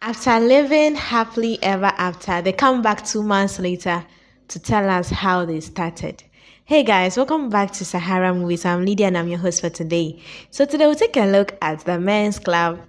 After living happily ever after, they come back 2 months later to tell us how they started. Hey guys, welcome back to Sahara Movies. I'm Lydia and I'm your host for today. So today we'll take a look at the men's club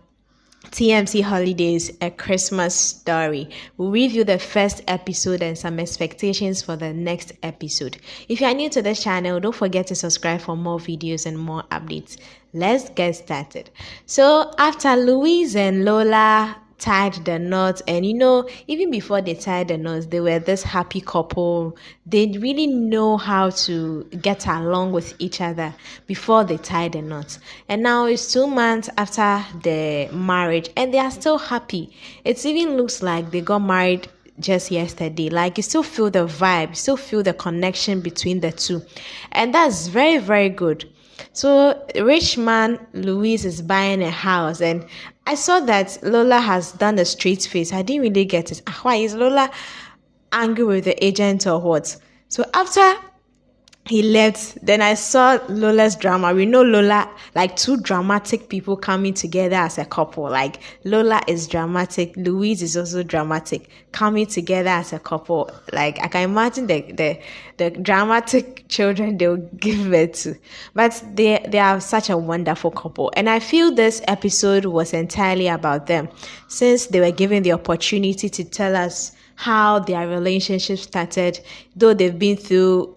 TMC Holidays, A Christmas Story. We'll review the first episode and some expectations for the next episode. If you are new to this channel, don't forget to subscribe for more videos and more updates. Let's get started. So after Louise and Lola tied the knots, and even before they tied the knots, they were this happy couple. They really know how to get along with each other before they tied the knots. And now it's 2 months after the marriage and they are still happy. It even looks like they got married just yesterday. Like, you still feel the vibe, you still feel the connection between the two, and that's very, very good. So rich man Louise is buying a house, and I saw that Lola has done a straight face. I didn't really get it. Why is Lola angry with the agent or what? So after he left, then I saw Lola's drama. We know Lola, like two dramatic people coming together as a couple. Like, Lola is dramatic, Louise is also dramatic, coming together as a couple. Like, I can imagine the dramatic children they'll give birth to. But they are such a wonderful couple. And I feel this episode was entirely about them, since they were given the opportunity to tell us how their relationship started, though they've been through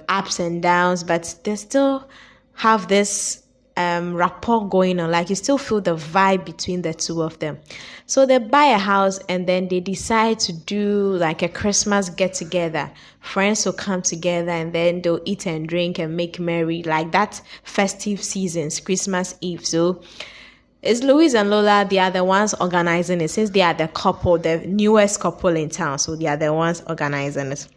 ups and downs, but they still have this rapport going on. Like, you still feel the vibe between the two of them. So they buy a house and then they decide to do like a Christmas get together. Friends will come together and then they'll eat and drink and make merry, like that festive seasons, Christmas Eve. So it's Louise and Lola, they are the ones organizing it, since they are the couple, the newest couple in town. So they are the ones organizing it.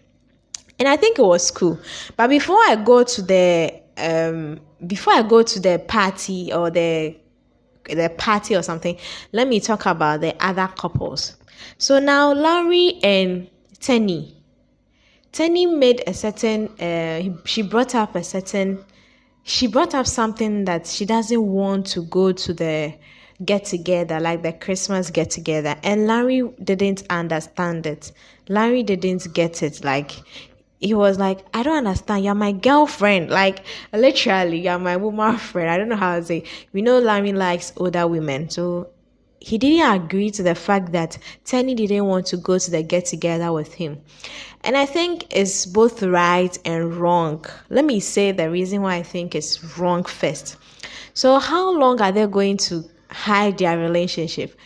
And I think it was cool. But before I go to the party or the party or something, let me talk about the other couples. So now Larry and Tenny made a certain she brought up something that she doesn't want to go to the get together, like the Christmas get together, and Larry didn't understand it. Larry didn't get it. Like, he was like, I don't understand. You're my girlfriend. Like, literally, you're my woman friend. I don't know how to say. We know Larry likes older women, so he didn't agree to the fact that Tenny didn't want to go to the get together with him. And I think it's both right and wrong. Let me say the reason why I think it's wrong first. So how long are they going to hide their relationship?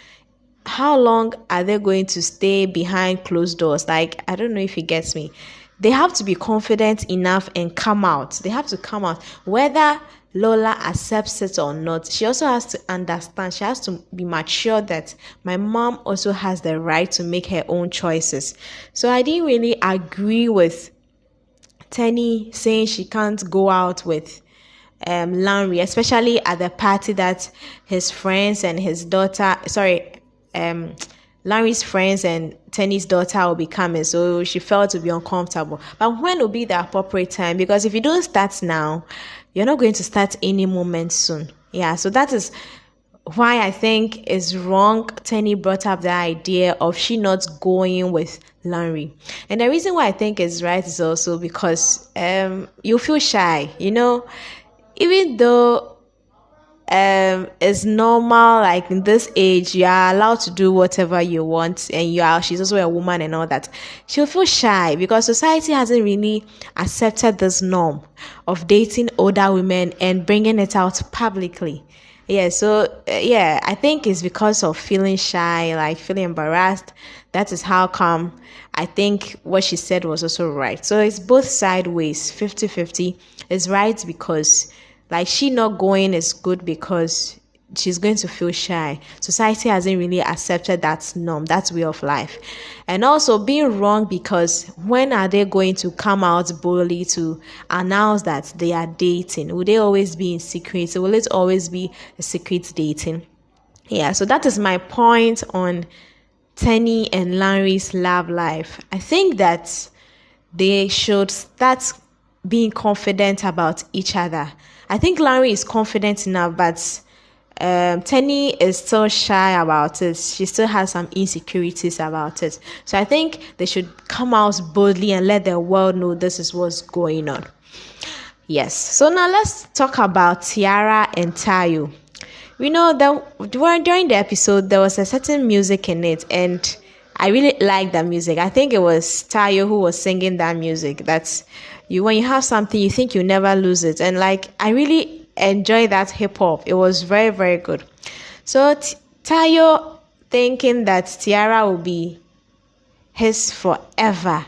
How long are they going to stay behind closed doors? Like, I don't know if he gets me. They have to be confident enough and come out. They have to come out. Whether Lola accepts it or not, she also has to understand. She has to be mature that my mom also has the right to make her own choices. So I didn't really agree with Tenny saying she can't go out with Larry, especially at the party that his friends and his daughter, Larry's friends and Tenny's daughter will be coming. So she felt to be uncomfortable. But when will be the appropriate time? Because if you don't start now, you're not going to start any moment soon. Yeah, so that is why I think it's wrong. Tenny brought up the idea of she not going with Larry. And the reason why I think it's right is also because you feel shy, even though it's normal, like in this age you are allowed to do whatever you want, and she's also a woman and all that. She'll feel shy because society hasn't really accepted this norm of dating older women and bringing it out publicly. I think it's because of feeling shy, like feeling embarrassed. That is how come I think what she said was also right. So it's both sideways, 50-50. It's right because, like, she not going is good because she's going to feel shy. Society hasn't really accepted that norm, that way of life. And also being wrong because when are they going to come out boldly to announce that they are dating? Will they always be in secret? Will it always be a secret dating? Yeah, so that is my point on Tenny and Larry's love life. I think that they should start being confident about each other. I think Larry is confident enough, but Tenny is still shy about it. She still has some insecurities about it. So I think they should come out boldly and let the world know this is what's going on. Yes. So now let's talk about Tiara and Taiyo. We know that during the episode there was a certain music in it, and I really like that music. I think it was Taiyo who was singing that music. That's you when you have something, you think you never lose it, and like I really enjoy that hip hop. It was very, very good. So Taiyo thinking that Tiara will be his forever,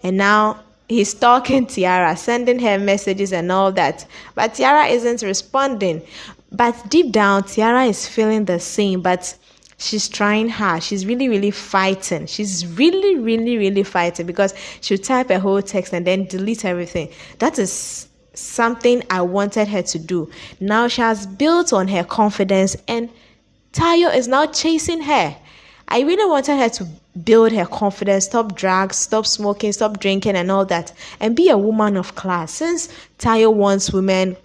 and now he's stalking Tiara, sending her messages and all that. But Tiara isn't responding. But deep down, Tiara is feeling the same, but she's trying hard. She's really, really fighting. She's really, really, really fighting, because she'll type a whole text and then delete everything. That is something I wanted her to do. Now she has built on her confidence, and Taiyo is now chasing her. I really wanted her to build her confidence, stop drugs, stop smoking, stop drinking and all that, and be a woman of class. Since Taiyo wants women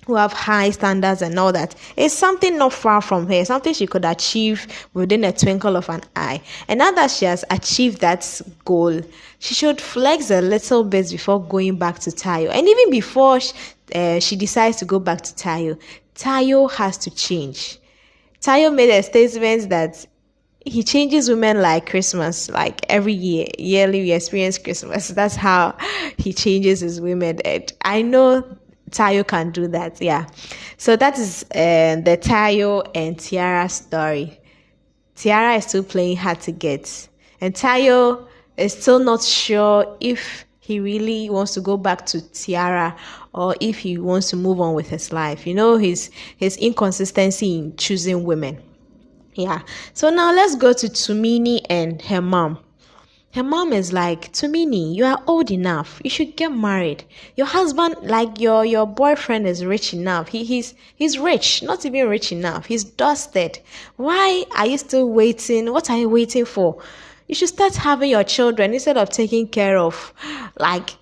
who have high standards and all that, it's something not far from her, something she could achieve within a twinkle of an eye. And now that she has achieved that goal, she should flex a little bit before going back to Taiyo. And even before she decides to go back to Taiyo, Taiyo has to change. Taiyo made a statement that he changes women like Christmas, like every yearly we experience Christmas. That's how he changes his women. And I know Taiyo can do that, yeah. So that is the Taiyo and Tiara story. Tiara is still playing hard to get, and Taiyo is still not sure if he really wants to go back to Tiara or if he wants to move on with his life. You know, his inconsistency in choosing women. Yeah. So now let's go to Toomini and her mom. Her mom is like, Toomini, you are old enough. You should get married. Your husband, like your boyfriend, is rich enough. He's rich, not even rich enough. He's dusted. Why are you still waiting? What are you waiting for? You should start having your children instead of taking care of, like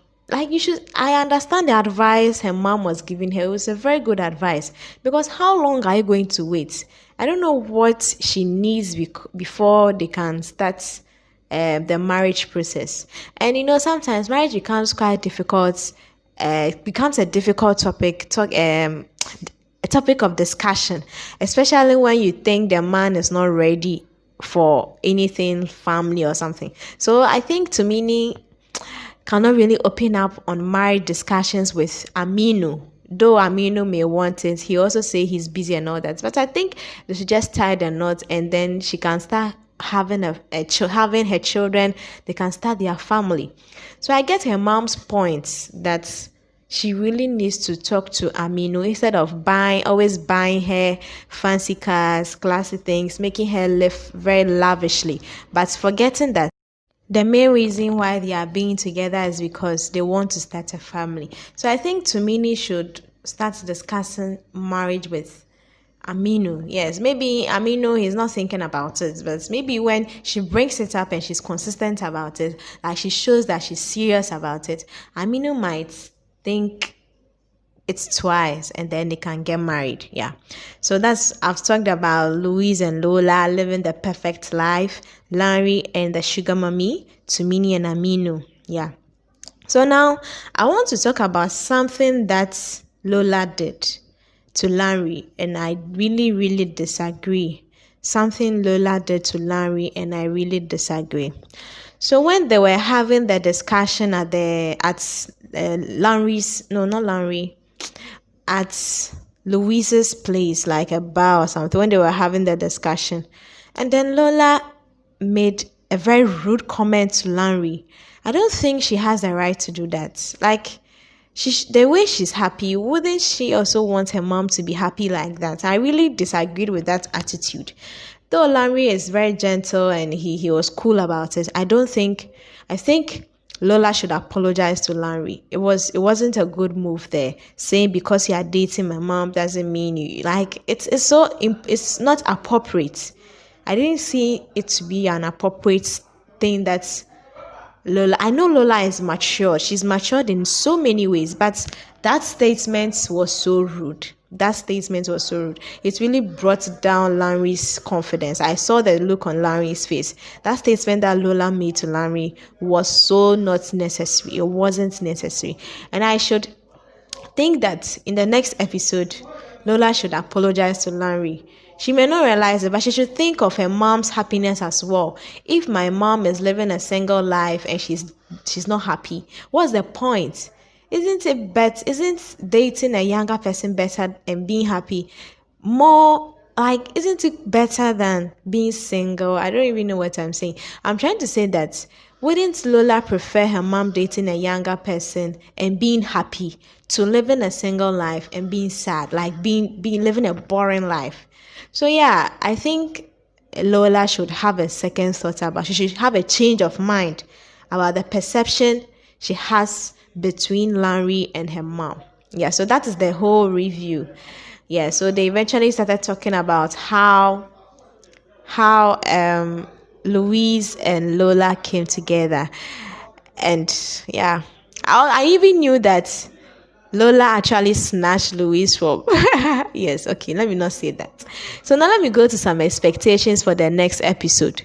you should. I understand the advice her mom was giving her. It was a very good advice, because how long are you going to wait? I don't know what she needs before they can start the marriage process. And you know, sometimes marriage becomes quite difficult. It becomes a difficult topic, a topic of discussion, especially when you think the man is not ready for anything family or something. So I think Toomini cannot really open up on marriage discussions with Aminu. Though Aminu may want it, he also say he's busy and all that. But I think they should just tie the knot, and then she can start having having her children. They can start their family. So I get her mom's point that she really needs to talk to Aminu instead of always buying her fancy cars, classy things, making her live very lavishly, but forgetting that the main reason why they are being together is because they want to start a family. So I think Toomini should start discussing marriage with Aminu. Yes, maybe Aminu, he's not thinking about it, but maybe when she brings it up and she's consistent about it, like she shows that she's serious about it, Aminu might think it's twice, and then they can get married. Yeah. So I've talked about Louise and Lola living the perfect life, Larry and the sugar mommy, Toomini and Aminu. Yeah. So now I want to talk about something that Lola did to Larry, and I really, really disagree. Something Lola did to Larry, and I really disagree. So when they were having the discussion at Louise's place, like a bar or something, when they were having the discussion, and then Lola made a very rude comment to Larry. I don't think she has the right to do that. Like, the way she's happy, wouldn't she also want her mom to be happy like that? I really disagreed with that attitude. Though Larry is very gentle and he was cool about it, I think Lola should apologize to Larry. It wasn't a good move there. Saying because you are dating my mom doesn't mean you like it's not appropriate. I didn't see it to be an appropriate thing. That's Lola. I know Lola is mature. She's matured in so many ways, but that statement was so rude. That statement was so rude. It really brought down Larry's confidence. I saw the look on Larry's face. That statement that Lola made to Larry was so not necessary. It wasn't necessary. And I should think that in the next episode, Lola should apologize to Larry. She may not realize it, but she should think of her mom's happiness as well. If my mom is living a single life and she's not happy, what's the point? Isn't dating a younger person better and being happy more? Like, isn't it better than being single? I don't even know what I'm saying. I'm trying to say that wouldn't Lola prefer her mom dating a younger person and being happy to living a single life and being sad, like being living a boring life? So yeah, I think Lola should have a second thought about. She should have a change of mind about the perception she has between Larry and her mom. Yeah, so that is the whole review. Yeah, so they eventually started talking about how Louise and Lola came together. And yeah, I even knew that Lola actually snatched Louise from yes, okay, let me not say that. So now let me go to some expectations for the next episode.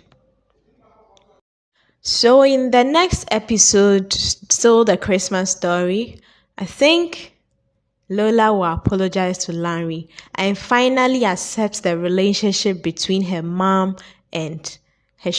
So in the next episode, still the Christmas story, I think Lola will apologize to Larry and finally accept the relationship between her mom and her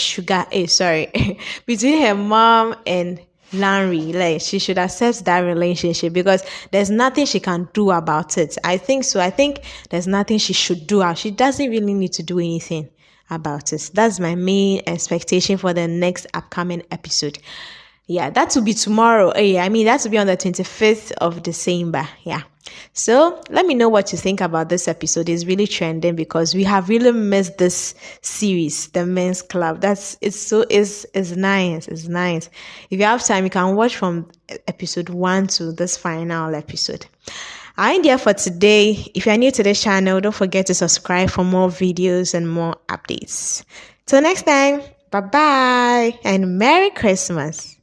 between her mom and Larry. Like, she should accept that relationship because there's nothing she can do about it. I think so. I think there's nothing she should do. She doesn't really need to do anything about it. That's my main expectation for the next upcoming episode. Yeah, that will be tomorrow. That will be on the 25th of December. Yeah. So let me know what you think about this episode. It's really trending because we have really missed this series, The Men's Club. It's nice. It's nice. If you have time, you can watch from episode 1 to this final episode. I'm there for today. If you're new to this channel, don't forget to subscribe for more videos and more updates. Till next time, bye-bye and Merry Christmas.